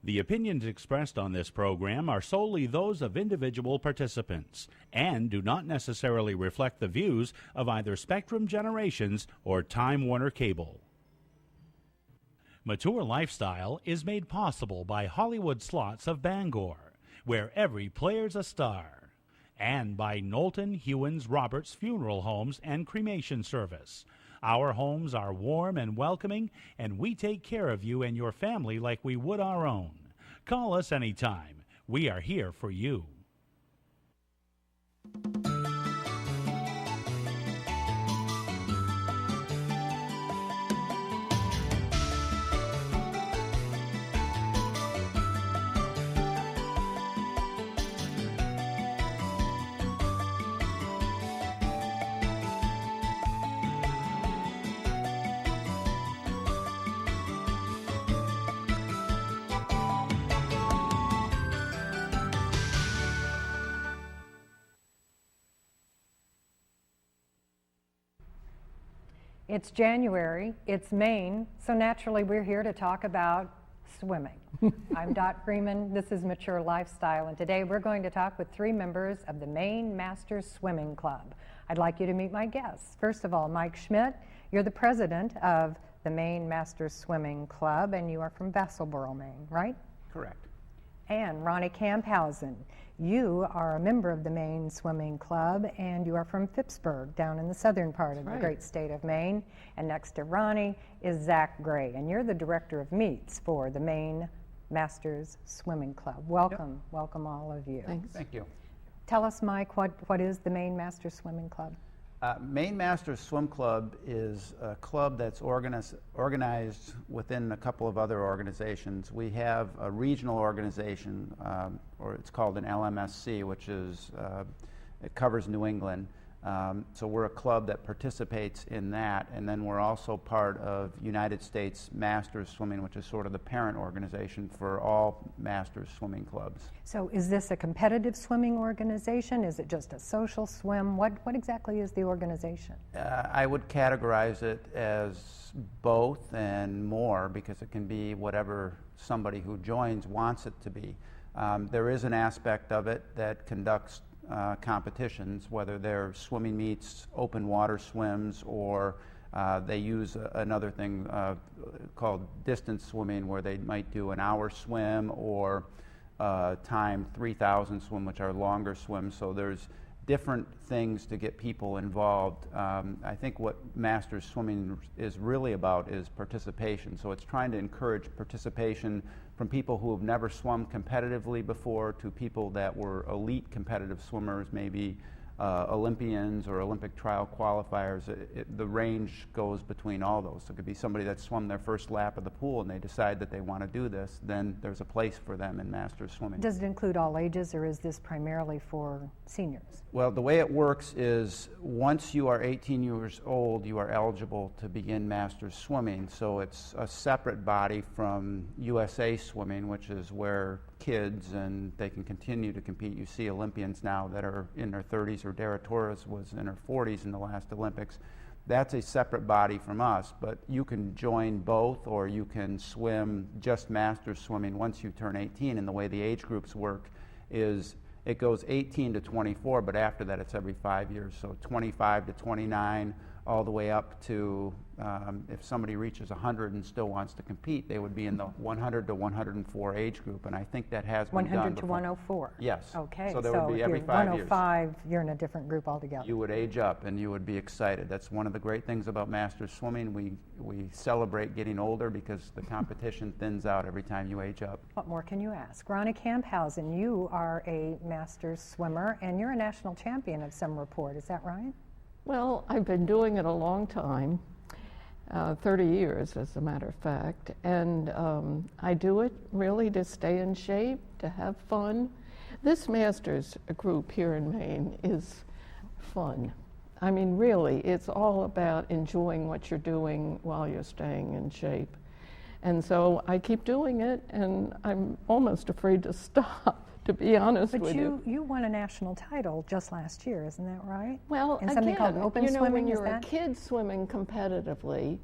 The opinions expressed on this program are solely those of individual participants and do not necessarily reflect the views of either Spectrum Generations or Time Warner Cable. Mature Lifestyle is made possible by Hollywood Slots of Bangor, where every player's a star, and by Knowlton Hewins Roberts Funeral Homes and Cremation Service. Our homes are warm and welcoming, and we take care of you and your family like we would our own. Call us anytime. We are here for you. It's January, it's Maine, so naturally we're here to talk about swimming. I'm Dot Freeman, this is Mature Lifestyle, and today we're going to talk with three members of the Maine Masters Swimming Club. I'd like you to meet my guests. First of all, Mike Schmidt, you're the president of the Maine Masters Swimming Club, and you are from Vassalboro, Maine, right? Correct. And Ronnie Camphausen, you are a member of the Maine Swimming Club, and you are from Phippsburg, down in the southern part of the great state of Maine. And next to Ronnie is Zach Gray, and you're the director of meets for the Maine Masters Swimming Club. Welcome, welcome all of you. Thanks. Thank you. Tell us, Mike, what is the Maine Masters Swimming Club? Maine Masters Swim Club is a club that's organized within a couple of other organizations. We have a regional organization, or it's called an LMSC, which is, it covers New England. So we're a club that participates in that, and then we're also part of United States Masters Swimming, which is sort of the parent organization for all Masters swimming clubs. So is this a competitive swimming organization? Is it just a social swim? What exactly is the organization? I would categorize it as both and more, because it can be whatever somebody who joins wants it to be. There is an aspect of it that conducts competitions, whether they're swimming meets, open water swims, or they use another thing called distance swimming, where they might do an hour swim or timed 3,000 swim, which are longer swims. So there's different things to get people involved. I think what Masters Swimming is really about is participation. So it's trying to encourage participation from people who have never swum competitively before to people that were elite competitive swimmers, maybe Olympians or Olympic trial qualifiers. The range goes between all those. So it could be somebody that swum their first lap of the pool and they decide that they want to do this, then there's a place for them in Masters Swimming. Does it include all ages, or is this primarily for seniors? Well, the way it works is once you are 18 years old, you are eligible to begin Masters Swimming. So it's a separate body from USA Swimming, which is where kids, and they can continue to compete. You see Olympians now that are in their 30s, or Dara Torres was in her 40s in the last Olympics. That's a separate body from us, but you can join both, or you can swim just Masters Swimming once you turn 18. And the way the age groups work is it goes 18 to 24, but after that it's every 5 years. So 25 to 29, all the way up to, if somebody reaches 100 and still wants to compete, they would be in the 100 to 104 age group, and I think that has been done 100 to before. 104? Yes. Okay, so there would be every 5 years. 105, you're in a different group altogether. You would age up and you would be excited. That's one of the great things about Masters Swimming. We celebrate getting older because the competition thins out every time you age up. What more can you ask? Ronnie Camphausen, you are a Masters swimmer, and you're a national champion of some report, is that right? Well, I've been doing it a long time, 30 years as a matter of fact, and I do it really to stay in shape, to have fun. This Masters group here in Maine is fun. I mean, really, it's all about enjoying what you're doing while you're staying in shape. And so I keep doing it, and I'm almost afraid to stop, to be honest with you. But you won a national title just last year, isn't that right? Well, in something called open swimming, when you're a kid swimming competitively,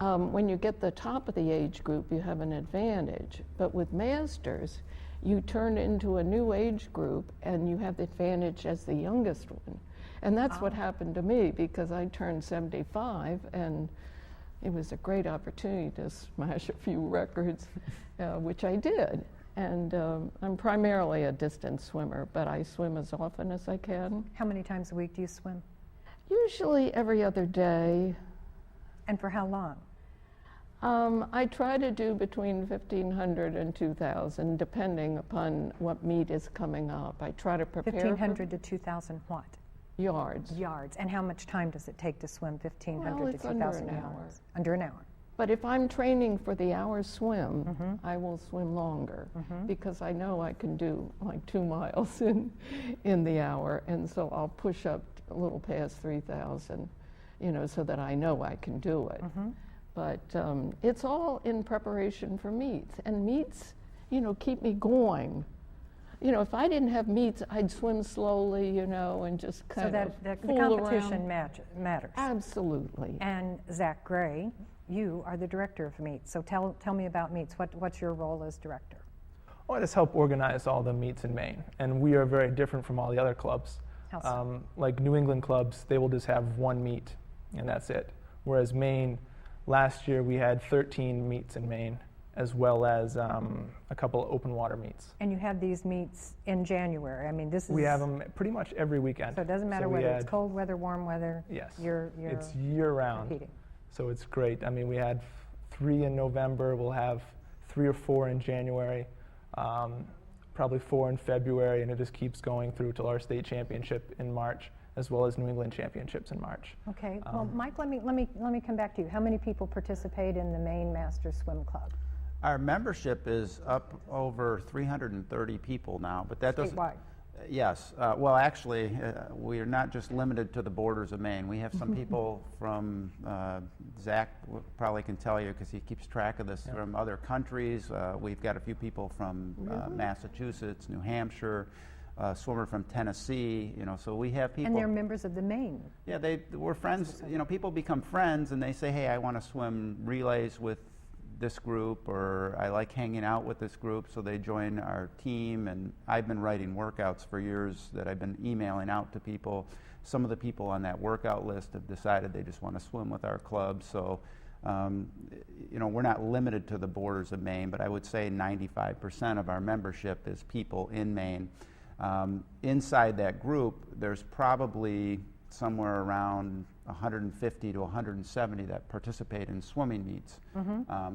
When you get the top of the age group, you have an advantage. But with masters, you turn into a new age group and you have the advantage as the youngest one. And that's what happened to me, because I turned 75 and it was a great opportunity to smash a few records, which I did. And I'm primarily a distance swimmer, but I swim as often as I can. How many times a week do you swim? Usually every other day. And for how long? I try to do between 1,500 and 2,000, depending upon what meet is coming up. I try to prepare 1,500 to 2,000 what? Yards. Yards. And how much time does it take to swim 1,500 Well, to it's 2,000 under an yards? hour. Under an hour. But if I'm training for the hour swim, I will swim longer, because I know I can do like 2 miles in the hour, and so I'll push up a little past 3,000, so that I know I can do it. But it's all in preparation for meets, and meets, keep me going. If I didn't have meets, I'd swim slowly, and just kind of the fool competition around. matters. Absolutely. And Zach Gray, you are the director of meets. So tell me about meets. What's your role as director? Well, I just help organize all the meets in Maine, and we are very different from all the other clubs. How so? Like New England clubs, they will just have one meet, and that's it. Whereas Maine, last year we had 13 meets in Maine, as well as a couple of open water meets. And you have these meets in January. I mean, this is... We have them pretty much every weekend. So it doesn't matter whether it's cold weather, warm weather. Yes. You're it's year-round. competing. So it's great. I mean, we had 3 in November. We'll have 3 or 4 in January, probably 4 in February, and it just keeps going through till our state championship in March, as well as New England championships in March. Okay. Well, Mike, let me come back to you. How many people participate in the Maine Masters Swim Club? Our membership is up over 330 people now, but that doesn't... Statewide? Yes. Well, actually, we are not just limited to the borders of Maine. We have some people from, Zach probably can tell you because he keeps track of this, from other countries. We've got a few people from Massachusetts, New Hampshire, a swimmer from Tennessee, so we have people. And they're members of the Maine. Yeah, we're friends. People become friends and they say, hey, I want to swim relays with this group, or I like hanging out with this group, so they join our team. And I've been writing workouts for years that I've been emailing out to people. Some of the people on that workout list have decided they just want to swim with our club. So, we're not limited to the borders of Maine, but I would say 95% of our membership is people in Maine. Inside that group, there's probably somewhere around 150 to 170 that participate in swimming meets.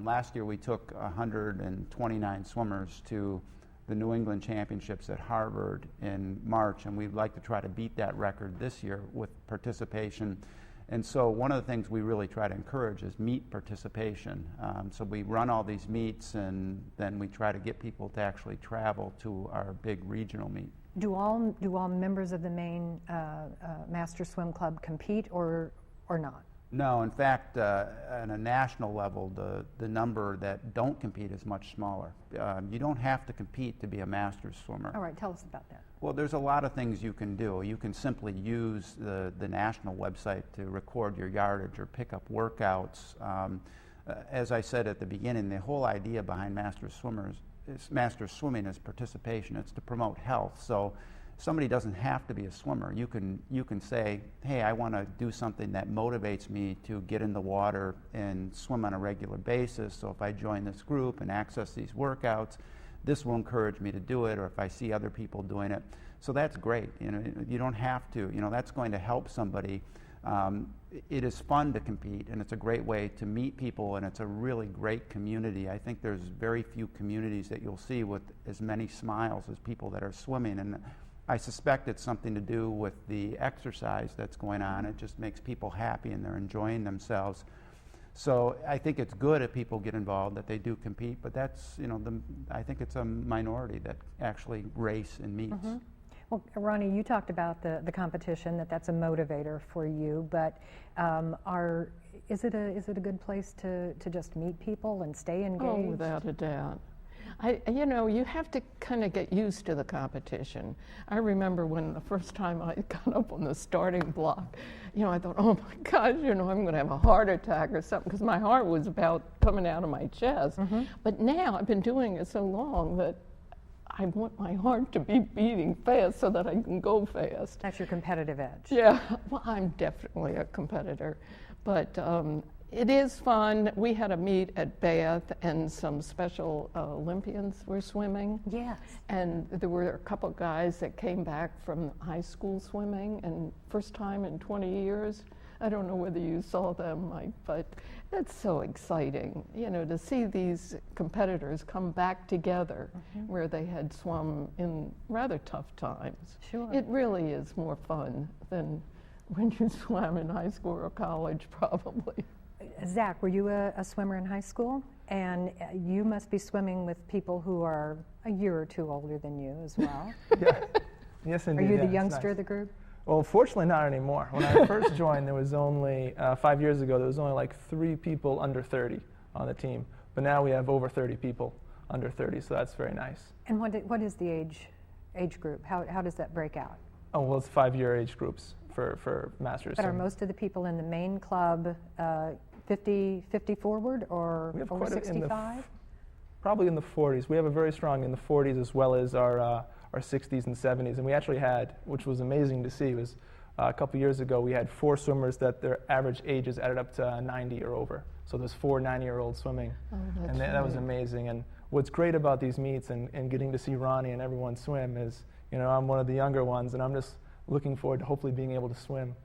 Last year we took 129 swimmers to the New England Championships at Harvard in March, and we'd like to try to beat that record this year with participation. And so one of the things we really try to encourage is meet participation. So we run all these meets, and then we try to get people to actually travel to our big regional meet. Do all members of the Maine Master Swim Club compete or not? No, in fact, on a national level, the number that don't compete is much smaller. You don't have to compete to be a masters swimmer. All right, tell us about that. Well, there's a lot of things you can do. You can simply use the national website to record your yardage or pick up workouts. As I said at the beginning, the whole idea behind masters swimming is participation. It's to promote health. So somebody doesn't have to be a swimmer. You can say, hey, I want to do something that motivates me to get in the water and swim on a regular basis. So if I join this group and access these workouts, this will encourage me to do it, or if I see other people doing it. So that's great. You don't have to. That's going to help somebody. It is fun to compete, and it's a great way to meet people, and it's a really great community. I think there's very few communities that you'll see with as many smiles as people that are swimming, and I suspect it's something to do with the exercise that's going on. It just makes people happy, and they're enjoying themselves. So I think it's good if people get involved, that they do compete, but that's, I think it's a minority that actually race and meets. Well, Ronnie, you talked about the competition, that's a motivator for you, but is it a good place to just meet people and stay engaged? Oh, without a doubt. You know, you have to kind of get used to the competition. I remember when the first time I got up on the starting block, you know, I thought, oh my gosh, you know, I'm going to have a heart attack or something, because my heart was about coming out of my chest. But now I've been doing it so long that I want my heart to be beating fast so that I can go fast. That's your competitive edge. Yeah, well, I'm definitely a competitor, but it is fun. We had a meet at Bath, and some special Olympians were swimming. Yes. And there were a couple guys that came back from high school swimming, and first time in 20 years. I don't know whether you saw them, Mike, but that's so exciting, you know, to see these competitors come back together where they had swum in rather tough times. Sure. It really is more fun than when you swam in high school or college, probably. Zach, were you a swimmer in high school? And you must be swimming with people who are a year or two older than you as well. Yeah. Yes, Are indeed. you yeah, the it's youngster nice. of the group? Well, fortunately not anymore. When I first joined, there was only, 5 years ago, there was only like 3 people under 30 on the team. But now we have over 30 people under 30, so that's very nice. And what is the age group? How does that break out? Oh, well, it's 5-year age groups for masters. But are most of the people in the Maine club 50 forward or We have over quite a- in the 65? Probably in the 40s. We have a very strong in the 40s as well as our 60s and 70s. And we actually had, which was amazing to see, was a couple years ago we had 4 swimmers that their average ages added up to 90 or over. So there's 4 90-year-olds swimming. Oh, that's And that was great. amazing. And what's great about these meets and getting to see Ronnie and everyone swim is, you know, I'm one of the younger ones, and I'm just looking forward to hopefully being able to swim,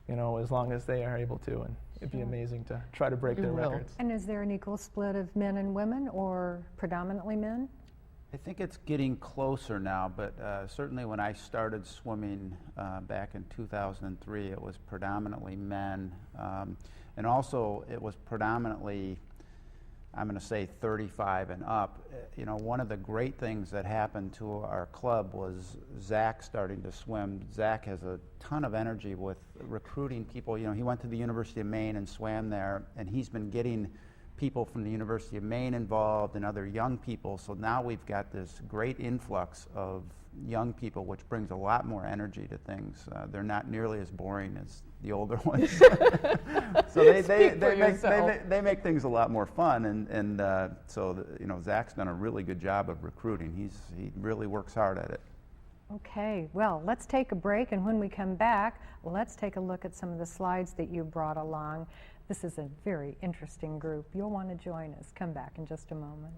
you know, as long as they are able to. And it'd be amazing to try to break You their will. records. And is there an equal split of men and women, or predominantly men? I think it's getting closer now, but certainly when I started swimming back in 2003, it was predominantly men. And also it was predominantly, I'm going to say 35 and up. You know, one of the great things that happened to our club was Zach starting to swim. Zach has a ton of energy with recruiting people. You know, he went to the University of Maine and swam there, and he's been getting people from the University of Maine involved and other young people. So now we've got this great influx of young people, which brings a lot more energy to things. They're not nearly as boring as the older ones. So they make things a lot more fun. And you know, Zach's done a really good job of recruiting. He really works hard at it. Okay, well, let's take a break, and when we come back, let's take a look at some of the slides that you brought along. This is a very interesting group. You'll want to join us. Come back in just a moment.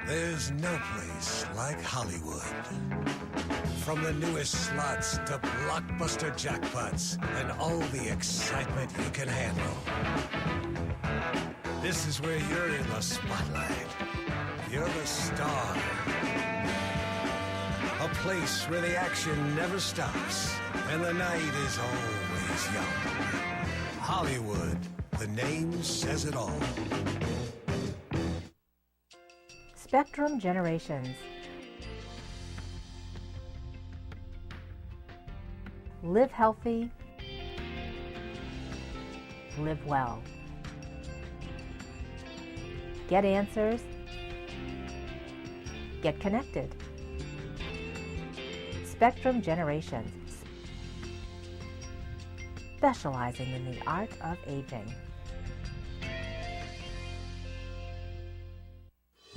There's no place like Hollywood. From the newest slots to blockbuster jackpots and all the excitement you can handle. This is where you're in the spotlight. You're the star. A place where the action never stops and the night is always young. Hollywood, the name says it all. Spectrum Generations. Live healthy, live well. Get answers, get connected. Spectrum Generations, specializing in the art of aging.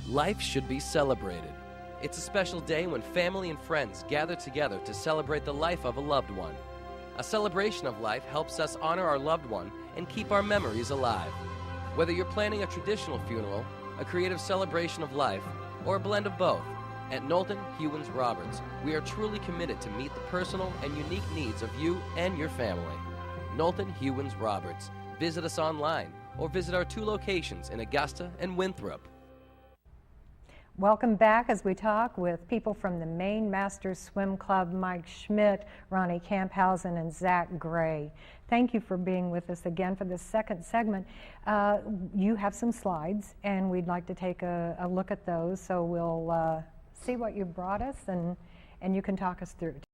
Life should be celebrated. It's a special day when family and friends gather together to celebrate the life of a loved one. A celebration of life helps us honor our loved one and keep our memories alive. Whether you're planning a traditional funeral, a creative celebration of life, or a blend of both, at Knowlton Hewins Roberts, we are truly committed to meet the personal and unique needs of you and your family. Knowlton Hewins Roberts. Visit us online or visit our 2 locations in Augusta and Winthrop. Welcome back as we talk with people from the Maine Masters Swim Club, Mike Schmidt, Ronnie Camphausen, and Zach Gray. Thank you for being with us again for this second segment. You have some slides, and we'd like to take a look at those, so we'll see what you brought us, and you can talk us through.